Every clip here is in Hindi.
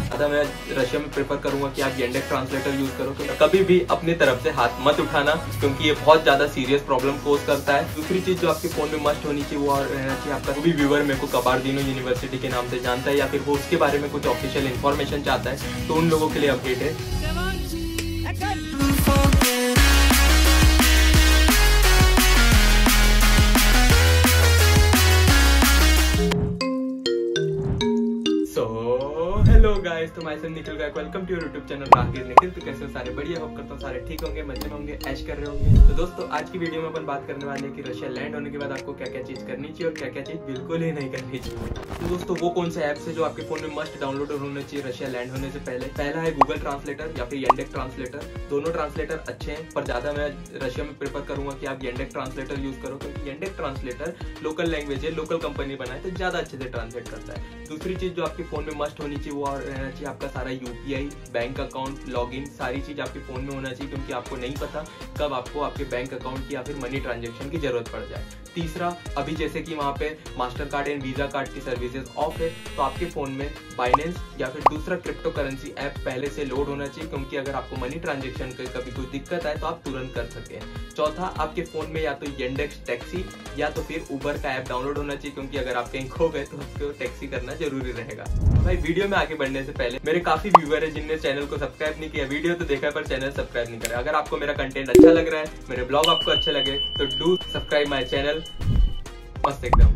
अतः मैं रशिया में प्रेफर करूंगा कि आप येंडेक्स ट्रांसलेटर यूज करो। तो कभी भी अपनी तरफ से हाथ मत उठाना, क्योंकि ये बहुत ज्यादा सीरियस प्रॉब्लम कोज करता है। दूसरी चीज जो आपके फोन में मस्ट होनी चाहिए वो रहना चाहिए आपका भी व्यूअर मेरे को कबार्दिनो यूनिवर्सिटी के नाम से जानता है या फिर वो उसके बारे में कुछ ऑफिशियल इन्फॉर्मेशन चाहता है, तो उन लोगों के लिए अपडेट है। हेलो गाइस, तो मैं Nikhil Gayak, welcome to your YouTube channel Rakesh Nikhil. तो कैसे हो सारे? बढ़िया, होप करता हूँ सारे ठीक होंगे, मजे में होंगे, ऐश कर रहे होंगे। तो दोस्तों आज की वीडियो में अपन बात करने वाले हैं कि रशिया लैंड होने के बाद आपको क्या क्या चीज करनी चाहिए और क्या क्या चीज बिल्कुल ही नहीं करनी चाहिए। तो दोस्तों वो कौन सा ऐप्स है जो आपके फोन में मस्ट डाउनलोड होना चाहिए रशिया लैंड होने से पहले? पहला है गूगल ट्रांसलेटर या फिर येंडेक्स ट्रांसलेटर। दोनों ट्रांसलेटर अच्छे हैं, पर ज्यादा मैं रशिया में प्रेफर करूंगा कि आप येंडेक्स ट्रांसलेटर यूज करो, क्योंकि येंडेक्स ट्रांसलेटर लोकल लैंग्वेज है, लोकल कंपनी बनाए तो ज्यादा अच्छे से ट्रांसलेट करता है। दूसरी चीज जो आपके फोन में मस्ट होनी चाहिए वो रहना चाहिए आपका सारा यूपीआई, बैंक अकाउंट, लॉगिन, सारी चीज आपके फोन में होना चाहिए, क्योंकि आपको नहीं पता कब आपको आपके बैंक अकाउंट की या फिर मनी ट्रांजैक्शन की जरूरत पड़ जाए। तीसरा, अभी जैसे कि वहाँ पे master card and visa card की सर्विसेज ऑफ है, तो आपके फोन में बाइनेंस या फिर दूसरा क्रिप्टो करेंसी ऐप पहले से लोड होना चाहिए, क्योंकि अगर आपको मनी ट्रांजैक्शन की कभी कोई दिक्कत आए तो आप तुरंत कर सकें। चौथा, आपके फोन में या तो येंडेक्स टैक्सी या तो फिर उबर का ऐप डाउनलोड होना चाहिए, क्योंकि अगर आप कहीं खो गए तो आपको टैक्सी करना जरूरी रहेगा। भाई वीडियो में आगे बढ़ने से पहले मेरे काफी व्यूअर है जिनने चैनल को सब्सक्राइब नहीं किया, वीडियो तो देखा पर चैनल सब्सक्राइब नहीं करा। अगर आपको मेरा कंटेंट अच्छा लग रहा है, मेरे ब्लॉग आपको अच्छे लगे तो डू सब्सक्राइब माय चैनल, मस्त एकदम।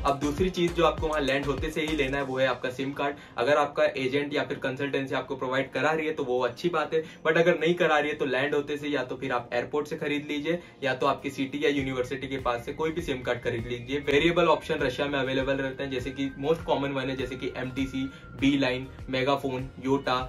अब दूसरी चीज जो आपको वहां लैंड होते से ही लेना है वो है आपका सिम कार्ड। अगर आपका एजेंट या फिर कंसल्टेंसी आपको प्रोवाइड करा रही है तो वो अच्छी बात है, बट अगर नहीं करा रही है तो लैंड होते से या तो फिर आप एयरपोर्ट से खरीद लीजिए या तो आपकी सिटी या यूनिवर्सिटी के पास से कोई भी सिम कार्ड खरीद लीजिए। वेरिएबल ऑप्शन रशिया में अवेलेबल रहते हैं, जैसे कि मोस्ट कॉमन वन है जैसे कि MTC, B-Line, megaphone, Yotta,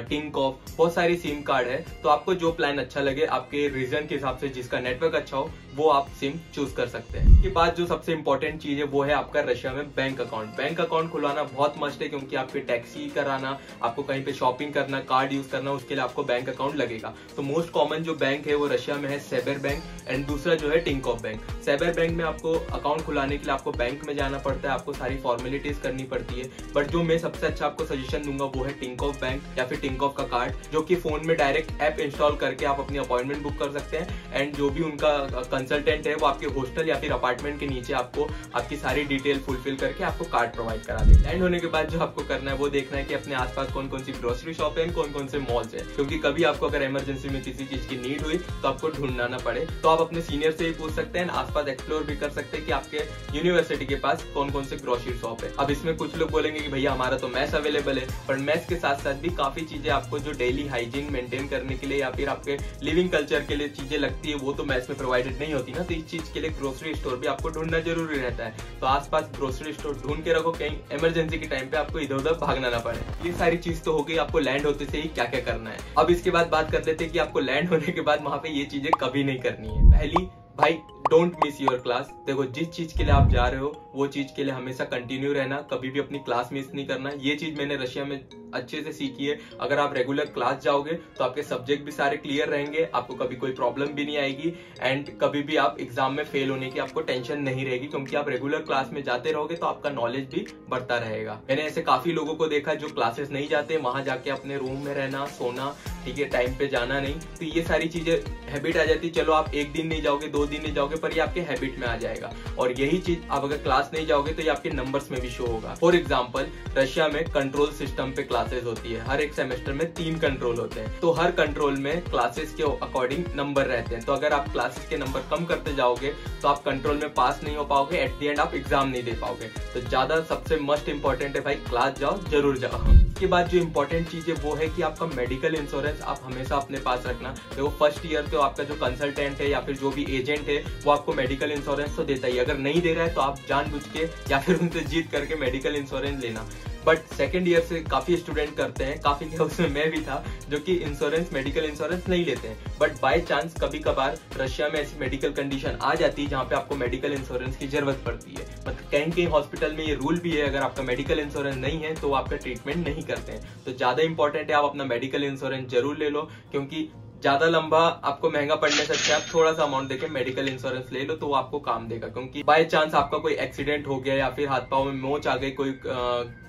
Tinkoff, बहुत सारी सिम कार्ड है। तो आपको जो प्लान अच्छा लगे आपके रीजन के हिसाब से, जिसका नेटवर्क अच्छा हो, वो आप सिम चूज कर सकते हैं। इसके बाद जो सबसे इंपॉर्टेंट चीज है वो है आपका रशिया में बैंक अकाउंट। बैंक अकाउंट खुलवाना बहुत मस्ट है, क्योंकि आपके टैक्सी कराना, आपको कहीं पे शॉपिंग करना, कार्ड यूज करना, उसके लिए आपको बैंक अकाउंट लगेगा। तो मोस्ट कॉमन जो बैंक है वो रशिया में है सेबर बैंक एंड दूसरा जो है टिंकॉफ बैंक। सेबर बैंक में आपको अकाउंट खुलाने के लिए आपको बैंक में जाना पड़ता है, आपको सारी फॉर्मेलिटीज करनी पड़ती है, बट जो मैं सबसे अच्छा आपको सजेशन दूंगा वो है टिंकॉफ बैंक या फिर टिंकॉफ का कार्ड, जो कि फोन में डायरेक्ट ऐप इंस्टॉल करके आप अपनी अपॉइंटमेंट बुक कर सकते हैं एंड जो भी उनका कंसल्टेंट है वो आपके हॉस्टल या फिर अपार्टमेंट के नीचे आपको आपकी सारी डिटेल फुलफिल करके आपको कार्ड प्रोवाइड करा देते हैं। एंड होने के बाद जो आपको करना है वो देखना है कि अपने आसपास कौन कौन सी ग्रोसरी शॉप है, कौन कौन से मॉल्स है, क्योंकि कभी आपको अगर इमरजेंसी में किसी चीज की नीड हुई तो आपको ढूंढना ना पड़े। तो आप अपने सीनियर से ही पूछ सकते हैं, आसपास एक्सप्लोर भी कर सकते हैं कि आपके यूनिवर्सिटी के पास कौन कौन से ग्रोसरी शॉप है। अब इसमें कुछ लोग बोलेंगे कि भैया हमारा तो मैस अवेलेबल है, पर मैस के साथ साथ भी काफी चीजें आपको जो डेली हाइजीन मेंटेन करने के लिए या फिर आपके लिविंग कल्चर के लिए चीजें लगती है वो तो मैस में प्रोवाइडेड नहीं होती ना, तो इस चीज के लिए ग्रोसरी स्टोर भी आपको ढूंढना जरूरी रहता है। तो आसपास ग्रोसरी स्टोर ढूंढ के रखो, कहीं इमरजेंसी के टाइम पे आपको इधर उधर भागना ना पड़े। ये सारी चीज तो हो गई आपको लैंड होते से ही क्या क्या करना है। अब इसके बाद बात कर लेते हैं कि आपको लैंड होने के बाद वहां पे ये चीजें कभी नहीं करनी है। पहली, भाई डोंट मिस योर क्लास। देखो जिस चीज के लिए आप जा रहे हो वो चीज के लिए हमेशा कंटिन्यू रहना, कभी भी अपनी क्लास मिस नहीं करना। ये चीज मैंने रशिया में अच्छे से सीखी है। अगर आप रेगुलर क्लास जाओगे तो आपके सब्जेक्ट भी सारे क्लियर रहेंगे, आपको कभी कोई प्रॉब्लम भी नहीं आएगी एंड कभी भी आप एग्जाम में फेल होने की आपको टेंशन नहीं रहेगी, क्योंकि आप रेगुलर क्लास में जाते रहोगे तो आपका नॉलेज भी बढ़ता रहेगा। मैंने ऐसे काफी लोगों को देखा जो क्लासेस नहीं जाते, वहां जाके अपने रूम में रहना, सोना, ठीक है, टाइम पे जाना नहीं, तो ये सारी चीजें हैबिट आ जाती। चलो आप एक दिन नहीं जाओगे, 2 दिन नहीं जाओगे, पर ये आपके हैबिट में आ जाएगा। और यही चीज आप अगर क्लास नहीं जाओगे तो ये आपके नंबर्स में भी शो होगा। फॉर एग्जाम्पल, रशिया में कंट्रोल सिस्टम पे क्लासेस होती है, हर एक सेमेस्टर में 3 कंट्रोल होते हैं, तो हर कंट्रोल में क्लासेस के अकॉर्डिंग नंबर रहते हैं। तो अगर आप क्लासेस के नंबर कम करते जाओगे तो आप कंट्रोल में पास नहीं हो पाओगे, एट द एंड आप एग्जाम नहीं दे पाओगे। तो ज्यादा सबसे मस्ट इंपॉर्टेंट है भाई, क्लास जाओ, जरूर जाओ। इसके बाद जो इंपॉर्टेंट चीज है वो है कि आपका मेडिकल इंश्योरेंस आप हमेशा अपने पास रखना। देखो फर्स्ट ईयर तो आपका जो कंसल्टेंट है या फिर जो भी एजेंट है वो आपको मेडिकल इंश्योरेंस तो देता ही, अगर नहीं दे रहा है तो आप जानबूझ के या फिर उनसे जीत करके मेडिकल इंश्योरेंस लेना। बट सेकेंड ईयर से काफी स्टूडेंट करते हैं, काफी क्या उसमें मैं भी था, जो कि इंश्योरेंस मेडिकल इंश्योरेंस नहीं लेते हैं। बट बाय चांस कभी कभार रशिया में ऐसी मेडिकल कंडीशन आ जाती है जहाँ पे आपको मेडिकल इंश्योरेंस की जरूरत पड़ती है। मतलब कहीं कहीं हॉस्पिटल में ये रूल भी है, अगर आपका मेडिकल इंश्योरेंस नहीं है तो आपका ट्रीटमेंट नहीं करते हैं। तो ज्यादा इंपॉर्टेंट है आप अपना मेडिकल इंश्योरेंस जरूर ले लो, क्योंकि ज्यादा लंबा आपको महंगा पड़ने से अच्छा आप थोड़ा सा अमाउंट देके मेडिकल इंश्योरेंस ले लो तो वो आपको काम देगा। क्योंकि बाय चांस आपका कोई एक्सीडेंट हो गया या फिर हाथ पांव में मोच आ गई, कोई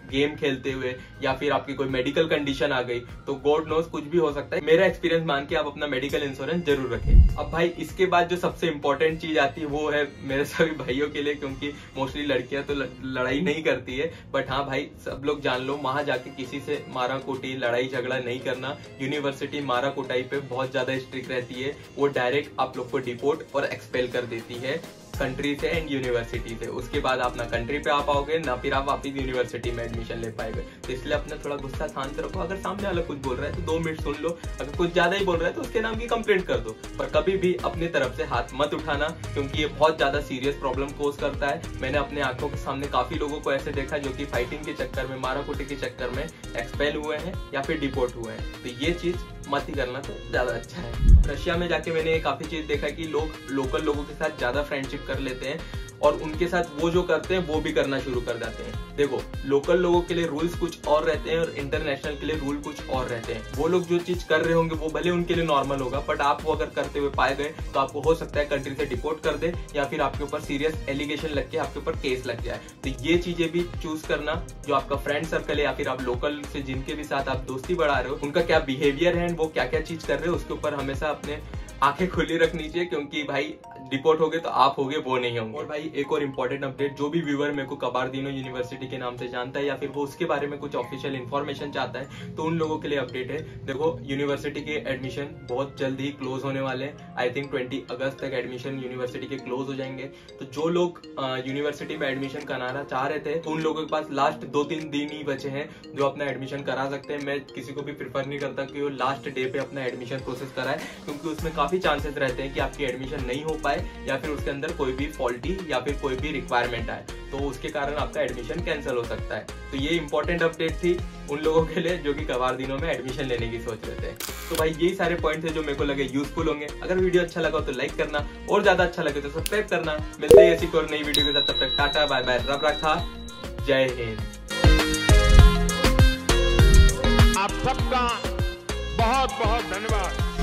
गेम खेलते हुए या फिर आपकी कोई मेडिकल कंडीशन आ गई तो गॉड नोस कुछ भी हो सकता है। मेरा एक्सपीरियंस मान के आप अपना मेडिकल इंश्योरेंस जरूर रखें। अब भाई इसके बाद जो सबसे इंपॉर्टेंट चीज आती है वो है मेरे सभी भाइयों के लिए, क्योंकि मोस्टली लड़कियां तो लड़ाई नहीं करती है, बट हाँ भाई सब लोग जान लो, वहां जाके किसी से मारा कोटी लड़ाई झगड़ा नहीं करना। यूनिवर्सिटी मारा कोटाई पे बहुत ज्यादा स्ट्रिक्ट रहती है, वो डायरेक्ट आप लोग को डिपोर्ट और एक्सपेल कर देती है कंट्री से एंड यूनिवर्सिटी से। उसके बाद आप ना कंट्री पे आ पाओगे ना फिर आप वापिस यूनिवर्सिटी में एडमिशन ले पाएंगे। तो इसलिए अपना थोड़ा गुस्सा शांत रखो। अगर सामने वाला कुछ बोल रहा है तो 2 मिनट सुन लो, अगर कुछ ज्यादा ही बोल रहा है तो उसके नाम की कंप्लेंट कर दो, पर कभी भी अपनी तरफ से हाथ मत उठाना, क्योंकि ये बहुत ज्यादा सीरियस प्रॉब्लम कोज करता है। मैंने अपने आंखों के सामने काफी लोगों को ऐसे देखा जो कि फाइटिंग के चक्कर में, माराकोटी के चक्कर में एक्सपेल हुए हैं या फिर डिपोर्ट हुए हैं। तो ये चीज मत ही करना तो ज्यादा अच्छा है। रशिया में जाके मैंने काफी चीज देखा कि लोग लोकल लोगों के साथ ज्यादा फ्रेंडशिप कर लेते हैं और उनके साथ वो जो करते हैं वो भी करना शुरू कर जाते हैं। देखो, लोकल लोगों के लिए रूल्स कुछ और रहते हैं और इंटरनेशनल के लिए रूल कुछ और रहते हैं। वो लोग जो चीज कर रहे होंगे वो भले उनके लिए नॉर्मल होगा, बट आप वो अगर करते हुए पाए गए तो आपको हो सकता है कंट्री से डिपोर्ट कर दे या फिर आपके ऊपर सीरियस एलिगेशन लग के आपके ऊपर केस लग जाए। तो ये चीजें भी चूज करना, जो आपका फ्रेंड सर्कल है या फिर आप लोकल से जिनके भी साथ आप दोस्ती बढ़ा रहे हो, उनका क्या बिहेवियर है, वो क्या क्या चीज कर रहे हो, उसके ऊपर हमेशा अपने आंखें खुली रखनी चाहिए, क्योंकि भाई डिपोर्ट हो गए तो आप होगे, वो नहीं होंगे। और भाई एक और इम्पोर्टेंट अपडेट, जो भी व्यूअर मेरे को कबार्दिनो यूनिवर्सिटी के नाम से जानता है या फिर वो उसके बारे में कुछ ऑफिशियल इन्फॉर्मेशन चाहता है, तो उन लोगों के लिए अपडेट है। देखो, यूनिवर्सिटी के एडमिशन बहुत जल्द ही क्लोज होने वाले हैं। आई थिंक 20 अगस्त तक एडमिशन यूनिवर्सिटी के क्लोज हो जाएंगे। तो जो लोग यूनिवर्सिटी में एडमिशन कराना चाह रहे थे, तो उन लोगों के पास लास्ट 2-3 दिन ही बचे हैं जो अपना एडमिशन करा सकते हैं। मैं किसी को भी प्रिफर नहीं करता कि वो लास्ट डे पे अपना एडमिशन प्रोसेस कराए, क्योंकि उसमें काफी चांसेस रहते हैं कि आपकी एडमिशन नहीं हो पाए या फिर उसके अंदर कोई भी फॉल्टी या फिर कोई भी रिक्वायरमेंट आए, तो उसके कारण आपका एडमिशन कैंसिल हो सकता है। तो ये इंपॉर्टेंट अपडेट थी उन लोगों के लिए जो कि कबार्दिनो में एडमिशन लेने की सोच रहे थे। तो भाई यही सारे पॉइंट थे जो मेरे को लगे यूजफुल होंगे। अगर वीडियो अच्छा लगा तो लाइक करना और ज्यादा अच्छा लगे तो सब्सक्राइब करना। मिलते हैं ऐसी कोई नई वीडियो के साथ, तब तक टाटा बाय बाय, रब रखा, जय हिंद। आप सबका बहुत बहुत धन्यवाद।